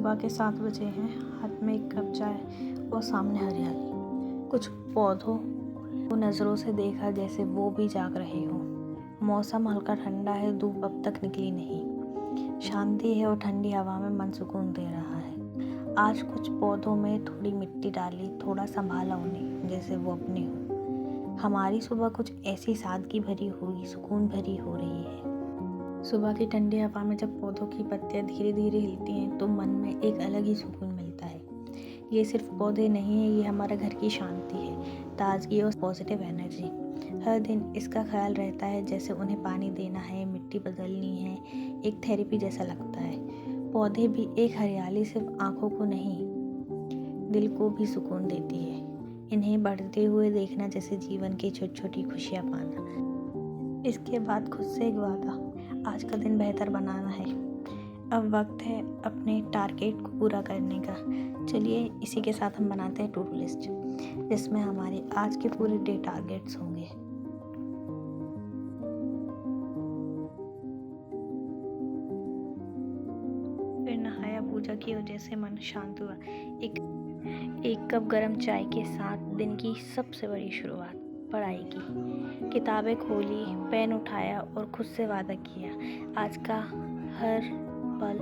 सुबह के 7 बजे हैं। हाथ में एक कप चाय और सामने हरियाली। कुछ पौधों को नज़रों से देखा जैसे वो भी जाग रहे हो। मौसम हल्का ठंडा है, धूप अब तक निकली नहीं। शांति है और ठंडी हवा में मन सुकून दे रहा है। आज कुछ पौधों में थोड़ी मिट्टी डाली, थोड़ा संभाला उन्हें जैसे वो अपने हो। हमारी सुबह कुछ ऐसी सादगी भरी हुई, सुकून भरी हो रही है। सुबह की ठंडी हवा में जब पौधों की पत्तियां धीरे धीरे हिलती हैं तो मन में एक अलग ही सुकून मिलता है। ये सिर्फ पौधे नहीं है, ये हमारा घर की शांति है, ताजगी और पॉजिटिव एनर्जी। हर दिन इसका ख्याल रहता है जैसे उन्हें पानी देना है, मिट्टी बदलनी है, एक थेरेपी जैसा लगता है। पौधे भी एक हरियाली सिर्फ आंखों को नहीं, दिल को भी सुकून देती है। इन्हें बढ़ते हुए देखना जैसे जीवन की छोटी छोटी खुशियाँ पाना। इसके बाद खुद से एक वादा, आज का दिन बेहतर बनाना है। अब वक्त है अपने टारगेट को पूरा करने का। चलिए इसी के साथ हम बनाते हैं टू डू लिस्ट, जिसमें हमारे आज के पूरे डे टारगेट्स होंगे। फिर नहाया, पूजा की और जैसे मन शांत हुआ। एक कप गर्म चाय के साथ दिन की सबसे बड़ी शुरुआत पढ़ाई की। किताबें खोली, पेन उठाया और खुद से वादा किया, आज का हर पल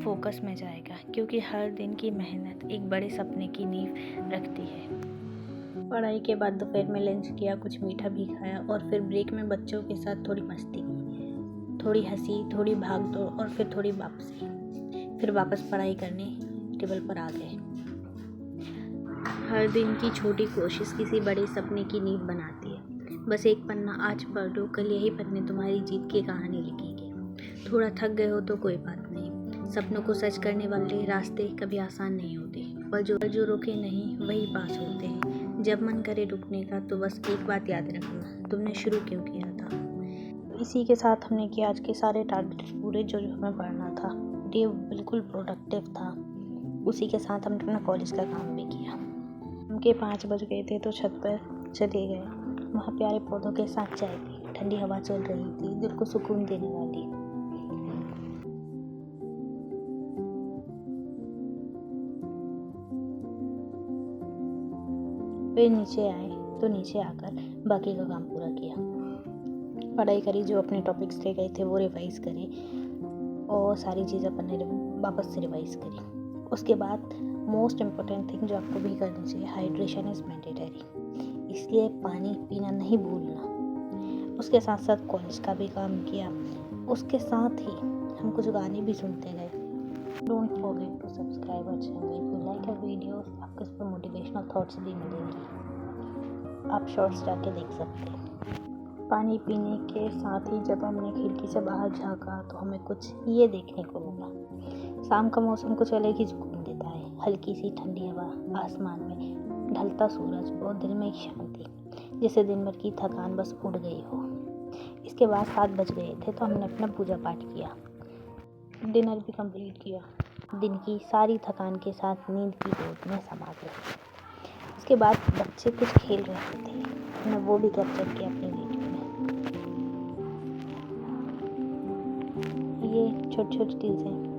फोकस में जाएगा, क्योंकि हर दिन की मेहनत एक बड़े सपने की नींव रखती है। पढ़ाई के बाद दोपहर में लंच किया, कुछ मीठा भी खाया और फिर ब्रेक में बच्चों के साथ थोड़ी मस्ती की, थोड़ी हंसी, थोड़ी भाग दौड़ और फिर थोड़ी वापसी। फिर वापस पढ़ाई करने टेबल पर आ गए। हर दिन की छोटी कोशिश किसी बड़े सपने की नींव बनाती है। बस एक पन्ना आज पढ़ लो, कल यही पन्ने तुम्हारी जीत की कहानी लिखेंगे। थोड़ा थक गए हो तो कोई बात नहीं, सपनों को सच करने वाले रास्ते कभी आसान नहीं होते, पर जो रुके नहीं वही पास होते हैं। जब मन करे रुकने का तो बस एक बात याद रखना, तुमने शुरू क्यों किया था। इसी के साथ हमने किया आज के सारे टारगेट पूरे जो हमें पढ़ना था। डे बिल्कुल प्रोडक्टिव था। उसी के साथ हमने अपना कॉलेज का काम भी किया। उनके 5 बज गए थे तो छत पर चले गए। वहाँ प्यारे पौधों के साथ चाय पी, ठंडी हवा चल रही थी, दिल को सुकून देने वाली। फिर नीचे आए तो नीचे आकर बाकी का काम पूरा किया। पढ़ाई करी, जो अपने टॉपिक्स रह गए थे वो रिवाइज करे और सारी चीज़ें अपने वापस से रिवाइज करी। उसके बाद मोस्ट इम्पोर्टेंट थिंग जो आपको भी करनी चाहिए, हाइड्रेशन इज़ मैंडेटरी, इसलिए पानी पीना नहीं भूलना। उसके साथ साथ कॉलेज का भी काम किया। उसके साथ ही हम कुछ गाने भी सुनते गए। Don't forget to subscribe our channel. If you like a video, आपको इस पर मोटिवेशनल थॉट्स भी मिलेंगी, आप शॉर्ट्स जाके देख सकते हैं। पानी पीने के साथ ही जब हमने खिड़की से बाहर झाँका तो हमें कुछ ये देखने को मिला। शाम का मौसम कुछ अलग ही सुकून देता है, हल्की सी ठंडी हवा, आसमान में ढलता सूरज और दिल में एक शांति, जैसे दिन भर की थकान बस उड़ गई हो। इसके बाद 7 बज गए थे तो हमने अपना पूजा पाठ किया, डिनर भी कंप्लीट किया। दिन की सारी थकान के साथ नींद की गोद में समा गए। इसके बाद बच्चे कुछ खेल रहे थे, हमने वो भी कैप्चर किया अपनी वीडियो में। ये छोटी छोटी चीज़ें